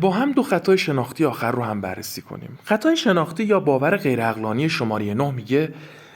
با هم دو خطای شناختی آخر رو هم بررسی کنیم. خطای شناختی یا باور غیرعقلانی شماره 9 میگه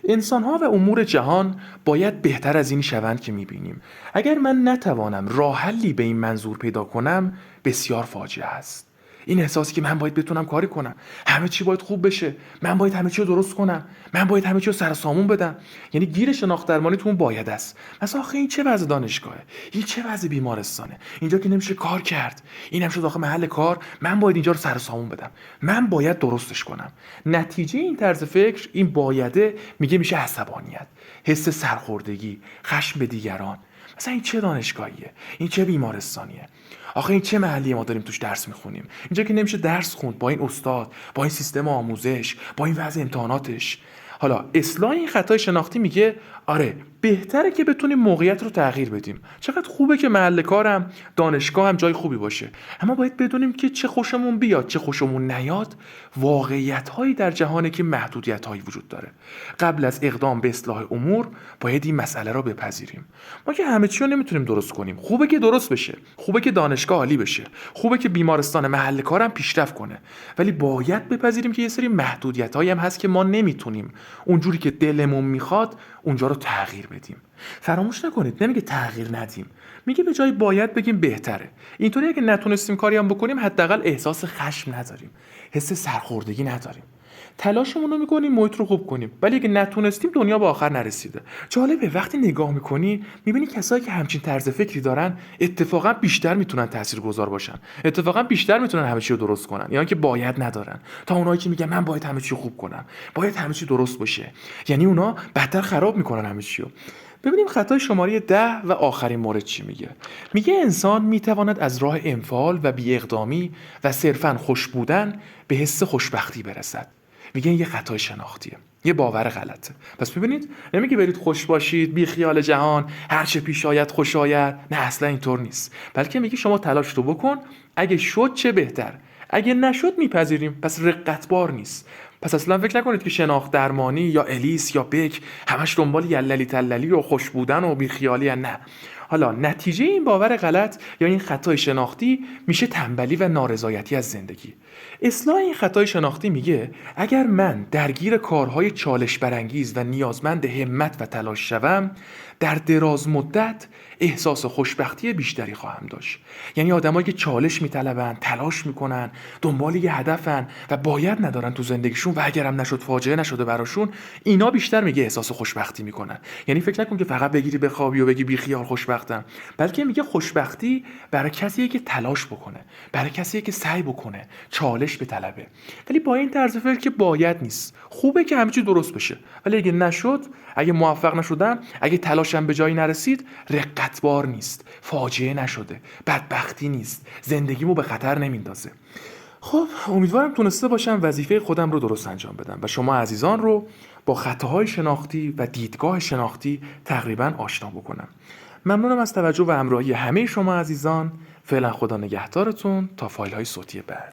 انسان‌ها و امور جهان باید بهتر از این شوند که می‌بینیم. اگر من نتوانم راه حلی به این منظور پیدا کنم، بسیار فاجعه است. این احساسی که من باید بتونم کاری کنم، همه چی باید خوب بشه، من باید همه چی رو درست کنم، من باید همه چی رو سر سامون بدم. یعنی گیر شناخت درمانی تو اون باید است. مثلا آخه این چه وضع دانشگاهه، این چه وضع بیمارستانه، اینجا که نمیشه کار کرد، اینم شد آخه محل کار، من باید اینجا رو سر سامون بدم، من باید درستش کنم. نتیجه این طرز فکر، این بایده، میشه عصبانیت، حس سرخوردگی، خشم به دیگران. مثلا این چه دانشگاهیه، این چه بیمارستانیه، آخه این چه محلیه ما داریم توش درس میخونیم، اینجا که نمیشه درس خوند با این استاد، با این سیستم آموزش، با این وضع امتحاناتش. حالا اصلاح این خطای شناختی میگه آره بهتره که بتونیم موقعیت رو تغییر بدیم. چقدر خوبه که محل کارم، دانشگاه هم جای خوبی باشه، اما باید بدونیم که چه خوشمون بیاد چه خوشمون نیاد، واقعیت هایی در جهانه که محدودیت هایی وجود داره. قبل از اقدام به اصلاح امور باید این مسئله رو بپذیریم. ما که همه چی رو نمیتونیم درست کنیم. خوبه که درست بشه، خوبه که دانشگاه عالی بشه، خوبه که بیمارستان محل کارم پیشرفت کنه، ولی باید بپذیریم که یه سری محدودیت هایی هم هست که ما نمیتونیم اونجوری که دلمون میخواد اونجا رو تغییر بدیم. فراموش نکنید نمیگه تغییر ندیم، میگه به جای باید بگیم بهتره. اینطوری اگه نتونستیم کاری هم بکنیم حداقل احساس خشم نداریم، حس سرخوردگی نداریم. تلاشمون رو میکنیم محیط رو خوب کنیم، ولی اگه نتونستیم دنیا به آخر نرسیده. جالبه وقتی نگاه میکنی میبینی کسایی که همچین طرز فکری دارن اتفاقا بیشتر میتونن تاثیرگذار باشن، اتفاقا بیشتر میتونن همه چی رو درست کنن، یعنی که باید ندارن، تا اونایی که میگن من باید همه چی رو خوب کنم، باید همه چی درست باشه. یعنی اونا بدتر خراب میکنن همه چی رو. ببینیم خطای شماره 10 و آخرین مورد چی میگه. میگه انسان میتواند از راه انفعال و بی اقدامی و صرفاً خوش بودن به حس خوشبختی برسد. میگه یه خطای شناختیه، یه باور غلطه. پس ببینید نمیگه برید خوش باشید، بی خیال جهان، هر چه پیش آید خوش آید، نه اصلا اینطور نیست، بلکه میگه شما تلاش رو بکن، اگه شد چه بهتر، اگه نشد میپذیریم، پس رقتبار نیست. پس اصلا فکر نکنید که شناخت درمانی یا الیس یا بک همش دنبال یللی تللی و خوش بودن و بیخیالی، نه. حالا نتیجه این باور غلط یا این خطای شناختی میشه تنبلی و نارضایتی از زندگی. اصلاح این خطای شناختی میگه اگر من درگیر کارهای چالش برانگیز و نیازمند همت و تلاش شوم، در دراز مدت احساس خوشبختی بیشتری خواهم داشت. یعنی آدمایی که چالش میطلبن، تلاش میکنن، دنبال یه هدفن و باید ندارن تو زندگیشون و اگرم نشد فاجعه نشده براشون، اینا بیشتر میگه احساس خوشبختی میکنن. یعنی فکر نکن که فقط بگیری بخوابی و بگی بی خیال خوشبختم، بلکه میگه خوشبختی برای کسیه که تلاش بکنه، برای کسیه که سعی بکنه، چالش بطلبه. ولی با این طرز فکر که باید نیست. خوبه که همه چی درست بشه، ولی اگه نشد، اگه موفق نشدم، اگه تلاشم به جایی نرسید، رقتبار نیست، فاجعه نشده، بدبختی نیست، زندگیمو به خطر نمیندازه. خب امیدوارم تونسته باشم وظیفه خودم رو درست انجام بدم و شما عزیزان رو با خطاهای شناختی و دیدگاه شناختی تقریبا آشنا بکنم. ممنونم از توجه و همراهی همه شما عزیزان. فعلا خدا نگهدارتون تا فایل های صوتی بعد.